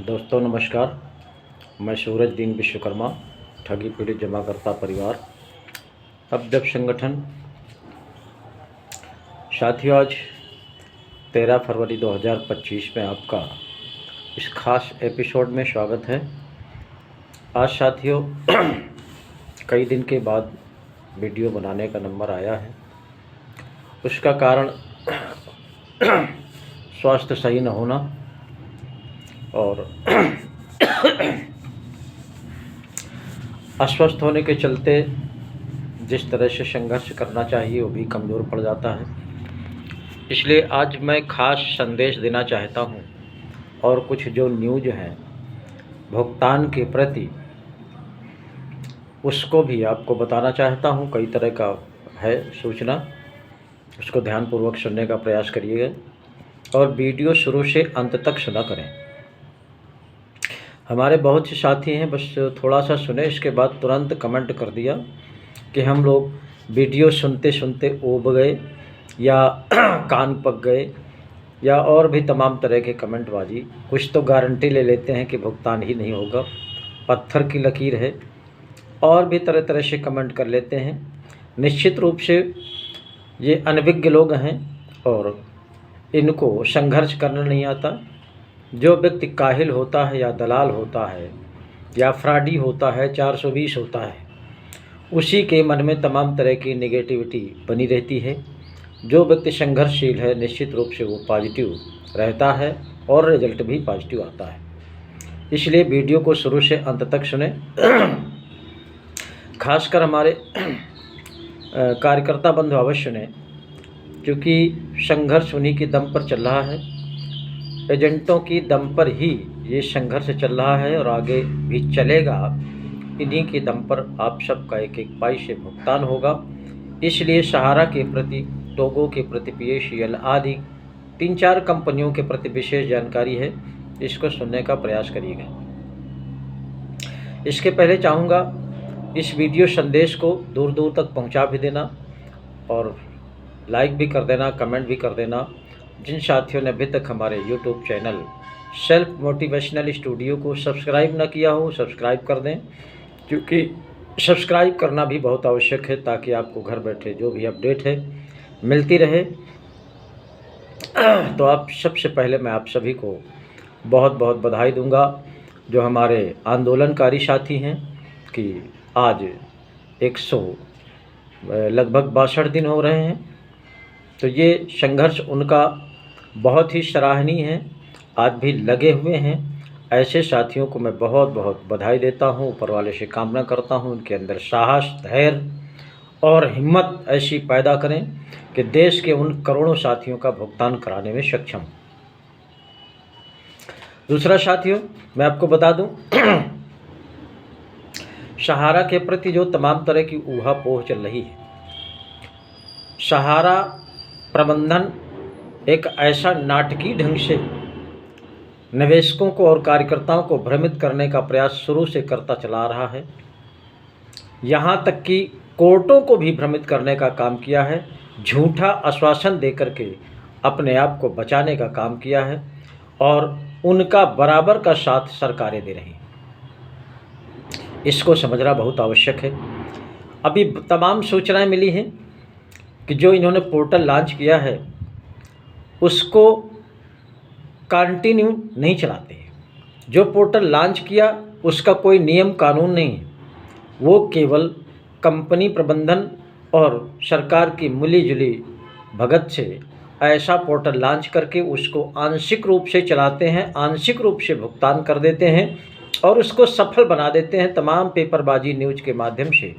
दोस्तों नमस्कार। मैं सूरज दीन विश्वकर्मा, ठगी पीड़ित जमाकर्ता परिवार अब्दब संगठन। साथियों, आज 13 फरवरी 2025 में आपका इस खास एपिसोड में स्वागत है। आज साथियों कई दिन के बाद वीडियो बनाने का नंबर आया है। उसका कारण स्वास्थ्य सही न होना और अस्वस्थ होने के चलते जिस तरह से संघर्ष करना चाहिए वो भी कमज़ोर पड़ जाता है। इसलिए आज मैं खास संदेश देना चाहता हूँ और कुछ जो न्यूज़ हैं भुगतान के प्रति उसको भी आपको बताना चाहता हूँ। कई तरह का है सूचना, उसको ध्यानपूर्वक सुनने का प्रयास करिएगा और वीडियो शुरू से अंत तक सुना करें। हमारे बहुत से साथी हैं, बस थोड़ा सा सुने, इसके बाद तुरंत कमेंट कर दिया कि हम लोग वीडियो सुनते सुनते ऊब गए या कान पक गए या और भी तमाम तरह के कमेंटबाजी। कुछ तो गारंटी ले लेते हैं कि भुगतान ही नहीं होगा, पत्थर की लकीर है, और भी तरह तरह से कमेंट कर लेते हैं। निश्चित रूप से ये अनभिज्ञ लोग हैं और इनको संघर्ष करना नहीं आता। जो व्यक्ति काहिल होता है या दलाल होता है या फ्रॉडी होता है, 420 होता है, उसी के मन में तमाम तरह की नेगेटिविटी बनी रहती है। जो व्यक्ति संघर्षशील है निश्चित रूप से वो पॉजिटिव रहता है और रिजल्ट भी पॉजिटिव आता है। इसलिए वीडियो को शुरू से अंत तक सुने। खासकर हमारे कार्यकर्ता बंधु अवश्य सुने, क्योंकि संघर्ष उन्हीं के दम पर चल रहा है, एजेंटों की दम पर ही ये संघर्ष चल रहा है और आगे भी चलेगा। इन्हीं के दम पर आप सबका एक एक पाई से भुगतान होगा। इसलिए सहारा के प्रति, टोगो के प्रति, पीएसीएल आदि 3-4 कंपनियों के प्रति विशेष जानकारी है, इसको सुनने का प्रयास करिएगा। इसके पहले चाहूँगा इस वीडियो संदेश को दूर दूर तक पहुँचा भी देना और लाइक भी कर देना, कमेंट भी कर देना। जिन साथियों ने अभी तक हमारे YouTube channel self motivational studio को सब्सक्राइब न किया हो, सब्सक्राइब कर दें, क्योंकि सब्सक्राइब करना भी बहुत आवश्यक है ताकि आपको घर बैठे जो भी अपडेट है मिलती रहे। तो आप सबसे पहले मैं आप सभी को बहुत बहुत बधाई दूंगा, जो हमारे आंदोलनकारी साथी हैं, कि आज 100 लगभग 62 दिन हो रहे हैं। तो ये संघर्ष उनका बहुत ही सराहनीय है, आज भी लगे हुए हैं। ऐसे साथियों को मैं बहुत बहुत बधाई देता हूँ, ऊपर वाले से कामना करता हूँ उनके अंदर साहस, धैर्य और हिम्मत ऐसी पैदा करें कि देश के उन करोड़ों साथियों का भुगतान कराने में सक्षम। दूसरा साथियों, मैं आपको बता दूं सहारा के प्रति जो तमाम तरह की ऊहापोह चल रही है, सहारा प्रबंधन एक ऐसा नाटकीय ढंग से निवेशकों को और कार्यकर्ताओं को भ्रमित करने का प्रयास शुरू से करता चला रहा है। यहाँ तक कि कोर्टों को भी भ्रमित करने का काम किया है, झूठा आश्वासन देकर के अपने आप को बचाने का काम किया है और उनका बराबर का साथ सरकारें दे रही हैं। इसको समझना बहुत आवश्यक है। अभी तमाम सूचनाएं मिली हैं कि जो इन्होंने पोर्टल लॉन्च किया है उसको कंटिन्यू नहीं चलाते हैं। जो पोर्टल लॉन्च किया उसका कोई नियम कानून नहीं है, वो केवल कंपनी प्रबंधन और सरकार की मिली जुली भगत से ऐसा पोर्टल लॉन्च करके उसको आंशिक रूप से चलाते हैं, आंशिक रूप से भुगतान कर देते हैं और उसको सफल बना देते हैं। तमाम पेपरबाजी न्यूज़ के माध्यम से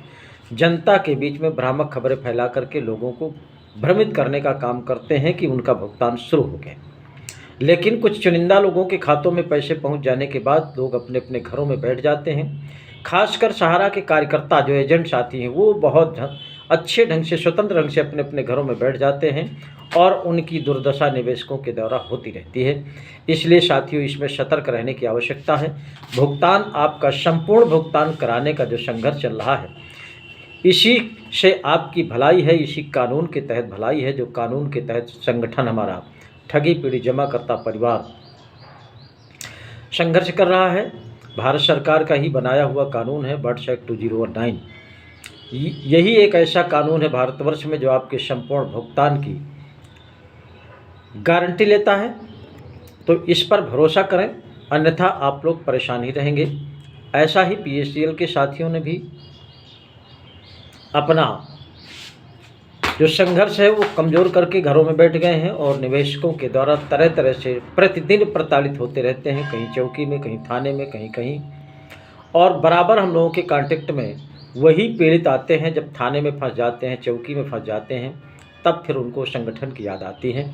जनता के बीच में भ्रामक खबरें फैला करके लोगों को भ्रमित करने का काम करते हैं कि उनका भुगतान शुरू हो गया। लेकिन कुछ चुनिंदा लोगों के खातों में पैसे पहुंच जाने के बाद लोग अपने अपने घरों में बैठ जाते हैं। खासकर सहारा के कार्यकर्ता जो एजेंट साथी हैं वो बहुत अच्छे ढंग से, स्वतंत्र ढंग से अपने अपने घरों में बैठ जाते हैं और उनकी दुर्दशा निवेशकों के द्वारा होती रहती है। इसलिए साथियों, इसमें सतर्क रहने की आवश्यकता है। भुगतान, आपका संपूर्ण भुगतान कराने का जो संघर्ष चल रहा है, इसी से आपकी भलाई है, इसी कानून के तहत भलाई है, जो कानून के तहत संगठन हमारा ठगी पीड़ित जमाकर्ता परिवार संघर्ष कर रहा है। भारत सरकार का ही बनाया हुआ कानून है बर्ड्स एक्ट 2019। यही एक ऐसा कानून है भारतवर्ष में जो आपके संपूर्ण भुगतान की गारंटी लेता है। तो इस पर भरोसा करें, अन्यथा आप लोग परेशान ही रहेंगे। ऐसा ही PSCL के साथियों ने भी अपना जो संघर्ष है वो कमज़ोर करके घरों में बैठ गए हैं और निवेशकों के द्वारा तरह तरह से प्रतिदिन प्रताड़ित होते रहते हैं, कहीं चौकी में, कहीं थाने में, कहीं कहीं। और बराबर हम लोगों के कांटेक्ट में वही पीड़ित आते हैं जब थाने में फंस जाते हैं, चौकी में फंस जाते हैं, तब फिर उनको संगठन की याद आती है।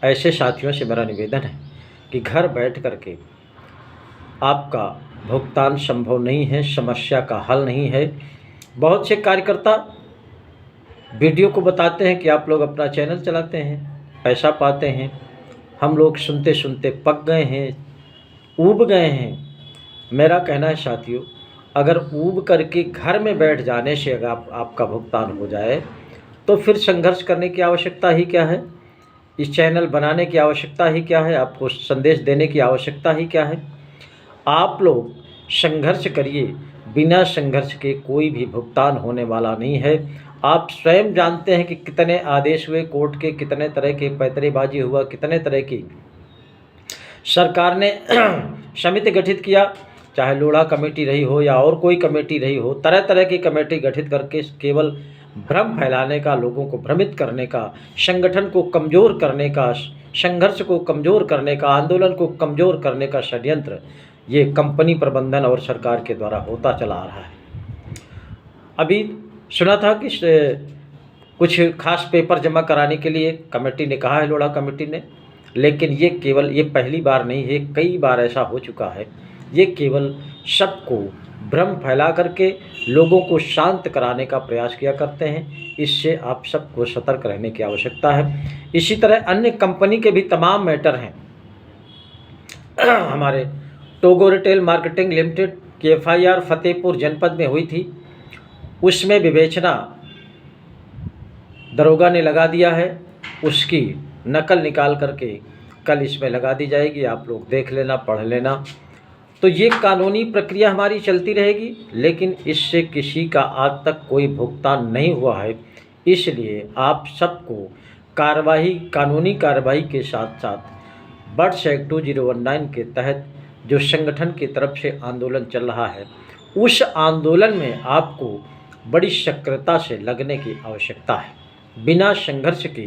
ऐसे साथियों से मेरा निवेदन है कि घर बैठ करके आपका भुगतान संभव नहीं है, समस्या का हल नहीं है। बहुत से कार्यकर्ता वीडियो को बताते हैं कि आप लोग अपना चैनल चलाते हैं, पैसा पाते हैं। हम लोग सुनते सुनते पक गए हैं, ऊब गए हैं। मेरा कहना है साथियों, अगर ऊब करके घर में बैठ जाने से अगर आपका भुगतान हो जाए तो फिर संघर्ष करने की आवश्यकता ही क्या है, इस चैनल बनाने की आवश्यकता ही क्या है, आपको संदेश देने की आवश्यकता ही क्या है। आप लोग संघर्ष करिए, बिना संघर्ष के कोई भी भुगतान होने वाला नहीं है। आप स्वयं जानते हैं कि कितने आदेश हुए कोर्ट के, कितने तरह के पैंतरेबाजी हुआ, कितने तरह की सरकार ने समिति गठित किया, चाहे लोढ़ा कमेटी रही हो या और कोई कमेटी रही हो, तरह तरह की कमेटी गठित करके केवल भ्रम फैलाने का, लोगों को भ्रमित करने का, संगठन को कमज़ोर करने का, संघर्ष को कमज़ोर करने का, आंदोलन को कमज़ोर करने का षड्यंत्र ये कंपनी प्रबंधन और सरकार के द्वारा होता चला आ रहा है। अभी सुना था कि कुछ खास पेपर जमा कराने के लिए कमेटी ने कहा है, लोढ़ा कमेटी ने, लेकिन ये पहली बार नहीं है, कई बार ऐसा हो चुका है। ये केवल सबको भ्रम फैला करके लोगों को शांत कराने का प्रयास किया करते हैं। इससे आप सबको सतर्क रहने की आवश्यकता है। इसी तरह अन्य कंपनी के भी तमाम मैटर हैं। हमारे टोगो रिटेल मार्केटिंग लिमिटेड की FIR फतेहपुर जनपद में हुई थी, उसमें विवेचना दरोगा ने लगा दिया है। उसकी नकल निकाल करके कल इसमें लगा दी जाएगी, आप लोग देख लेना, पढ़ लेना। तो ये कानूनी प्रक्रिया हमारी चलती रहेगी, लेकिन इससे किसी का आज तक कोई भुगतान नहीं हुआ है। इसलिए आप सबको कानूनी कार्रवाई के साथ साथ बर्ड्स एक्ट 2019 के तहत जो संगठन की तरफ से आंदोलन चल रहा है, उस आंदोलन में आपको बड़ी सक्रियता से लगने की आवश्यकता है। बिना संघर्ष के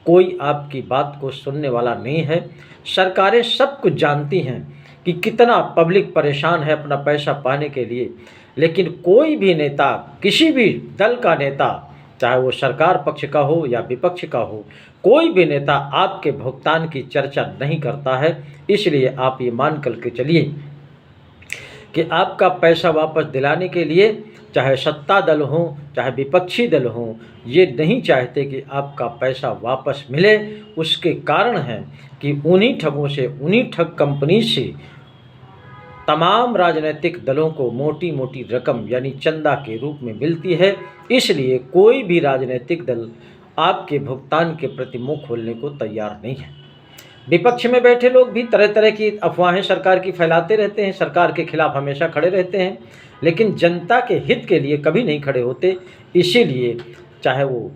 कोई आपकी बात को सुनने वाला नहीं है। सरकारें सब कुछ जानती हैं कि कितना पब्लिक परेशान है अपना पैसा पाने के लिए, लेकिन कोई भी नेता, किसी भी दल का नेता, चाहे वो सरकार पक्ष का हो या विपक्ष का हो, कोई भी नेता आपके भुगतान की चर्चा नहीं करता है। इसलिए आप ये मान करके चलिए कि आपका पैसा वापस दिलाने के लिए चाहे सत्ता दल हो, चाहे विपक्षी दल हो, ये नहीं चाहते कि आपका पैसा वापस मिले। उसके कारण है कि उन्हीं ठगों से, उन्हीं ठग कंपनी से तमाम राजनीतिक दलों को मोटी मोटी रकम यानी चंदा के रूप में मिलती है। इसलिए कोई भी राजनीतिक दल आपके भुगतान के प्रति मुंह खोलने को तैयार नहीं है। विपक्ष में बैठे लोग भी तरह तरह की अफवाहें सरकार की फैलाते रहते हैं, सरकार के खिलाफ हमेशा खड़े रहते हैं, लेकिन जनता के हित के लिए कभी नहीं खड़े होते। इसीलिए चाहे वो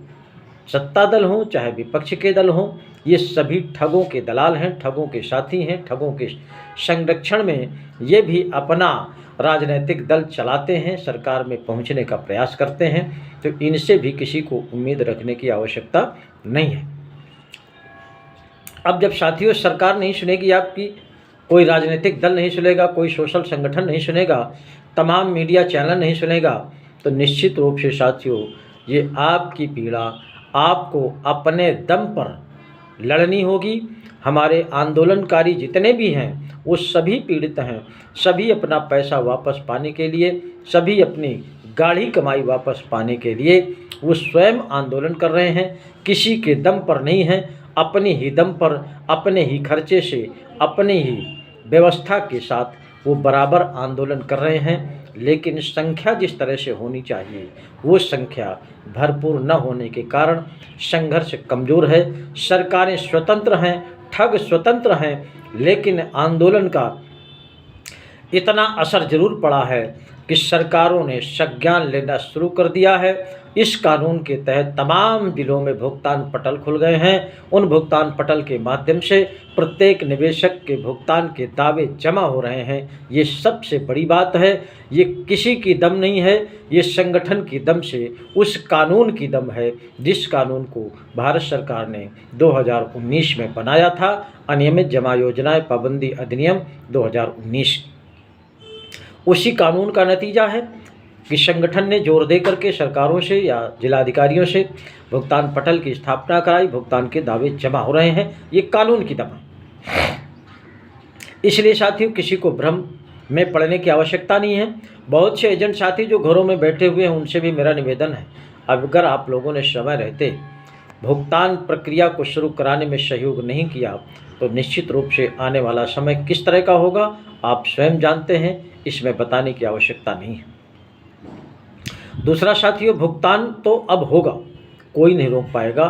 सत्ता दल हो, चाहे विपक्ष के दल हों, ये सभी ठगों के दलाल हैं, ठगों के साथी हैं। ठगों के संरक्षण में ये भी अपना राजनीतिक दल चलाते हैं, सरकार में पहुंचने का प्रयास करते हैं। तो इनसे भी किसी को उम्मीद रखने की आवश्यकता नहीं है। अब जब साथियों सरकार नहीं सुनेगी आपकी, कोई राजनीतिक दल नहीं सुनेगा, कोई सोशल संगठन नहीं सुनेगा, तमाम मीडिया चैनल नहीं सुनेगा, तो निश्चित रूप से साथियों ये आपकी पीड़ा आपको अपने दम पर लड़नी होगी। हमारे आंदोलनकारी जितने भी हैं वो सभी पीड़ित हैं, सभी अपना पैसा वापस पाने के लिए, सभी अपनी गाढ़ी कमाई वापस पाने के लिए वो स्वयं आंदोलन कर रहे हैं। किसी के दम पर नहीं है, अपने ही दम पर, अपने ही खर्चे से, अपने ही व्यवस्था के साथ वो बराबर आंदोलन कर रहे हैं। लेकिन संख्या जिस तरह से होनी चाहिए वो संख्या भरपूर न होने के कारण संघर्ष कमज़ोर है। सरकारें स्वतंत्र हैं, ठग स्वतंत्र हैं, लेकिन आंदोलन का इतना असर जरूर पड़ा है कि सरकारों ने संज्ञान लेना शुरू कर दिया है। इस कानून के तहत तमाम जिलों में भुगतान पटल खुल गए हैं। उन भुगतान पटल के माध्यम से प्रत्येक निवेशक के भुगतान के दावे जमा हो रहे हैं। ये सबसे बड़ी बात है। ये किसी की दम नहीं है, ये संगठन की दम से, उस कानून की दम है जिस कानून को भारत सरकार ने 2019 में बनाया था, अनियमित जमा योजनाएं पाबंदी अधिनियम 2019। उसी कानून का नतीजा है कि संगठन ने जोर दे करके सरकारों से या जिलाधिकारियों से भुगतान पटल की स्थापना कराई, भुगतान के दावे जमा हो रहे हैं। ये कानून की दम है। इसलिए साथियों, किसी को भ्रम में पड़ने की आवश्यकता नहीं है। बहुत से एजेंट साथी जो घरों में बैठे हुए हैं, उनसे भी मेरा निवेदन है, अगर आप लोगों ने समय रहते भुगतान प्रक्रिया को शुरू कराने में सहयोग नहीं किया तो निश्चित रूप से आने वाला समय किस तरह का होगा आप स्वयं जानते हैं, इसमें बताने की आवश्यकता नहीं है। दूसरा साथियों, भुगतान तो अब होगा, कोई नहीं रोक पाएगा।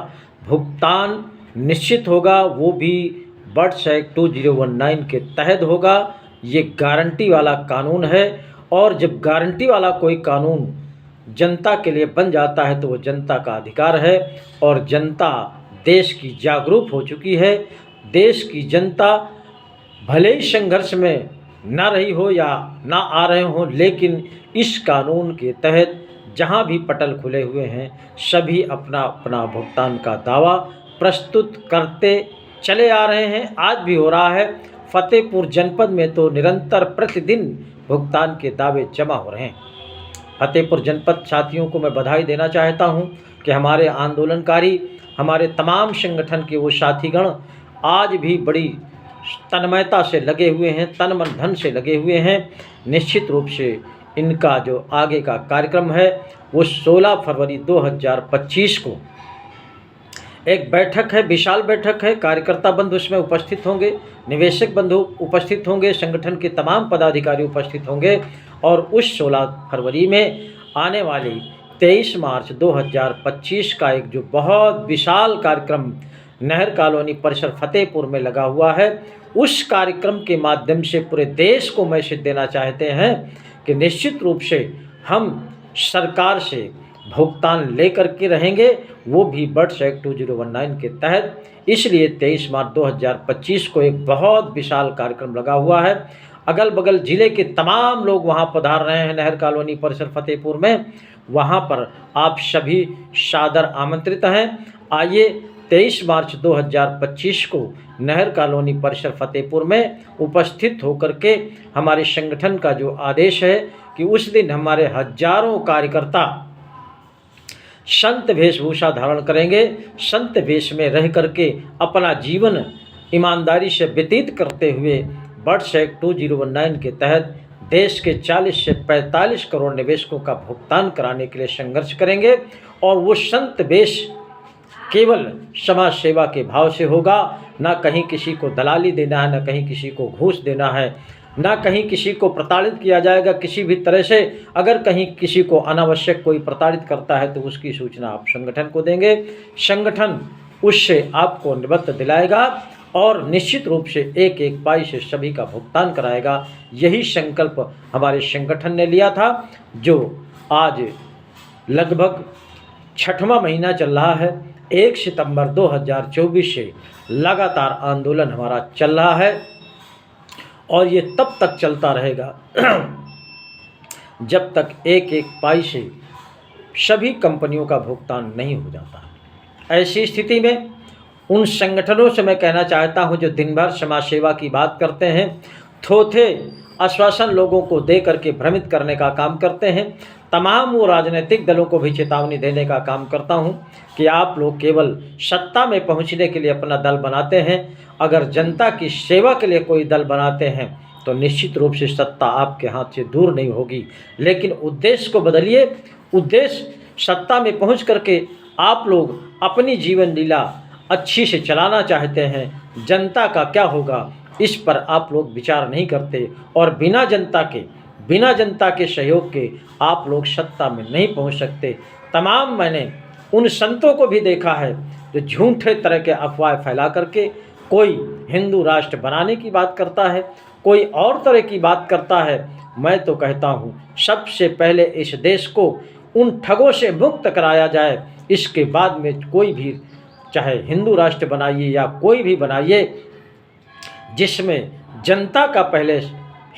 भुगतान निश्चित होगा, वो भी बर्ड्स एक्ट 2019 के तहत होगा। ये गारंटी वाला कानून है, और जब गारंटी वाला कोई कानून जनता के लिए बन जाता है तो वो जनता का अधिकार है। और जनता देश की जागरूक हो चुकी है। देश की जनता भले ही संघर्ष में ना रही हो या ना आ रहे हों, लेकिन इस कानून के तहत जहां भी पटल खुले हुए हैं, सभी अपना अपना भुगतान का दावा प्रस्तुत करते चले आ रहे हैं। आज भी हो रहा है। फतेहपुर जनपद में तो निरंतर प्रतिदिन भुगतान के दावे जमा हो रहे हैं। फतेहपुर जनपद साथियों को मैं बधाई देना चाहता हूं कि हमारे आंदोलनकारी, हमारे तमाम संगठन के वो साथीगण आज भी बड़ी तन्मयता से लगे हुए हैं, तन मन धन से लगे हुए हैं। निश्चित रूप से इनका जो आगे का कार्यक्रम है वो 16 फरवरी 2025 को एक बैठक है, विशाल बैठक है। कार्यकर्ता बंधु उसमें उपस्थित होंगे, निवेशक बंधु उपस्थित होंगे, संगठन के तमाम पदाधिकारी उपस्थित होंगे। और उस 16 फरवरी में आने वाली 23 मार्च 2025 का एक जो बहुत विशाल कार्यक्रम नहर कॉलोनी परिसर फतेहपुर में लगा हुआ है, उस कार्यक्रम के माध्यम से पूरे देश को मैसेज देना चाहते हैं कि निश्चित रूप से हम सरकार से भुगतान लेकर के रहेंगे, वो भी बर्ड्स एक्ट 2019 के तहत। इसलिए 23 मार्च 2025 को एक बहुत विशाल कार्यक्रम लगा हुआ है। अगल बगल जिले के तमाम लोग वहाँ पधार रहे हैं नहर कॉलोनी परिसर फतेहपुर में। वहाँ पर आप सभी सादर आमंत्रित हैं। आइए 23 मार्च 2025 को नहर कॉलोनी परिसर फतेहपुर में उपस्थित होकर के हमारे संगठन का जो आदेश है कि उस दिन हमारे हजारों कार्यकर्ता संत वेशभूषा धारण करेंगे, संत वेश में रह करके अपना जीवन ईमानदारी से व्यतीत करते हुए बर्ड्स एक्ट 2019 के तहत देश के 40 से 45 करोड़ निवेशकों का भुगतान कराने के लिए संघर्ष करेंगे। और वो संत वेश केवल समाज सेवा के भाव से होगा, ना कहीं किसी को दलाली देना है, ना कहीं किसी को घूस देना है, ना कहीं किसी को प्रताड़ित किया जाएगा किसी भी तरह से। अगर कहीं किसी को अनावश्यक कोई प्रताड़ित करता है तो उसकी सूचना आप संगठन को देंगे, संगठन उससे आपको निवृत्त दिलाएगा और निश्चित रूप से एक एक पाई से सभी का भुगतान कराएगा। यही संकल्प हमारे संगठन ने लिया था, जो आज लगभग 6वां महीना चल रहा है। 1 सितंबर 2024 से लगातार आंदोलन हमारा चल रहा है और ये तब तक चलता रहेगा जब तक एक एक पाई से सभी कंपनियों का भुगतान नहीं हो जाता। ऐसी स्थिति में उन संगठनों से मैं कहना चाहता हूं जो दिन भर समाज सेवा की बात करते हैं, थोथे आश्वासन लोगों को दे करके भ्रमित करने का काम करते हैं, तमाम वो राजनीतिक दलों को भी चेतावनी देने का काम करता हूं कि आप लोग केवल सत्ता में पहुंचने के लिए अपना दल बनाते हैं। अगर जनता की सेवा के लिए कोई दल बनाते हैं तो निश्चित रूप से सत्ता आपके हाथ से दूर नहीं होगी, लेकिन उद्देश्य को बदलिए। उद्देश्य सत्ता में पहुंच करके आप लोग अपनी जीवन लीला अच्छी से चलाना चाहते हैं, जनता का क्या होगा इस पर आप लोग विचार नहीं करते और बिना जनता के सहयोग के आप लोग सत्ता में नहीं पहुंच सकते। तमाम मैंने उन संतों को भी देखा है जो झूठे तरह के अफवाह फैला करके कोई हिंदू राष्ट्र बनाने की बात करता है, कोई और तरह की बात करता है। मैं तो कहता हूँ सबसे पहले इस देश को उन ठगों से मुक्त कराया जाए, इसके बाद में कोई भी, चाहे हिंदू राष्ट्र बनाइए या कोई भी बनाइए, जिसमें जनता का पहले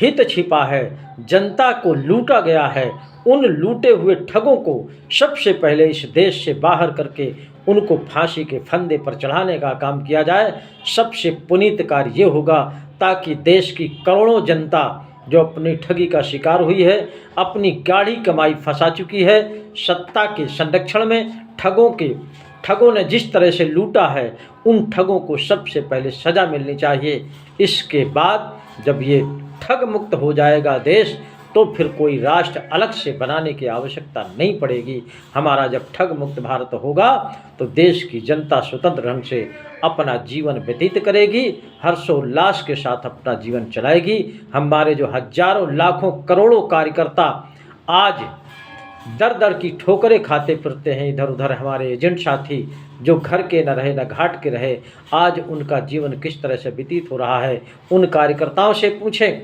हित छिपा है, जनता को लूटा गया है, उन लूटे हुए ठगों को सबसे पहले इस देश से बाहर करके उनको फांसी के फंदे पर चढ़ाने का काम किया जाए। सबसे पुनीत कार्य ये होगा, ताकि देश की करोड़ों जनता जो अपनी ठगी का शिकार हुई है, अपनी गाढ़ी कमाई फंसा चुकी है, सत्ता के संरक्षण में ठगों ने जिस तरह से लूटा है, उन ठगों को सबसे पहले सज़ा मिलनी चाहिए। इसके बाद जब ये ठग मुक्त हो जाएगा देश, तो फिर कोई राष्ट्र अलग से बनाने की आवश्यकता नहीं पड़ेगी। हमारा जब ठग मुक्त भारत होगा तो देश की जनता स्वतंत्र ढंग से अपना जीवन व्यतीत करेगी, हर्षोल्लास के साथ अपना जीवन चलाएगी। हमारे जो हजारों लाखों करोड़ों कार्यकर्ता आज दर दर की ठोकरें खाते फिरते हैं इधर उधर, हमारे एजेंट साथी जो घर के न रहे न घाट के रहे, आज उनका जीवन किस तरह से व्यतीत हो रहा है, उन कार्यकर्ताओं से पूछें।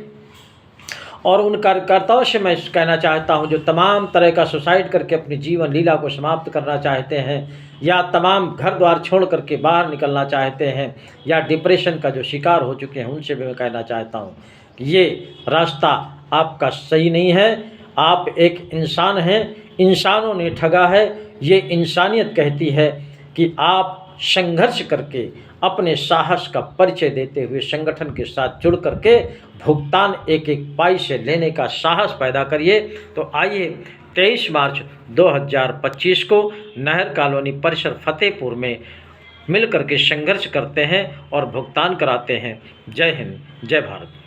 और उन कार्यकर्ताओं से मैं कहना चाहता हूं जो तमाम तरह का सुसाइड करके अपनी जीवन लीला को समाप्त करना चाहते हैं, या तमाम घर द्वार छोड़ करके बाहर निकलना चाहते हैं, या डिप्रेशन का जो शिकार हो चुके हैं, उनसे भी मैं कहना चाहता हूं कि ये रास्ता आपका सही नहीं है। आप एक इंसान हैं, इंसानों ने ठगा है। ये इंसानियत कहती है कि आप संघर्ष करके अपने साहस का परिचय देते हुए संगठन के साथ जुड़ करके भुगतान एक एक पाई से लेने का साहस पैदा करिए। तो आइए 23 मार्च 2025 को नहर कॉलोनी परिसर फतेहपुर में मिल करके संघर्ष करते हैं और भुगतान कराते हैं। जय हिंद, जय भारत।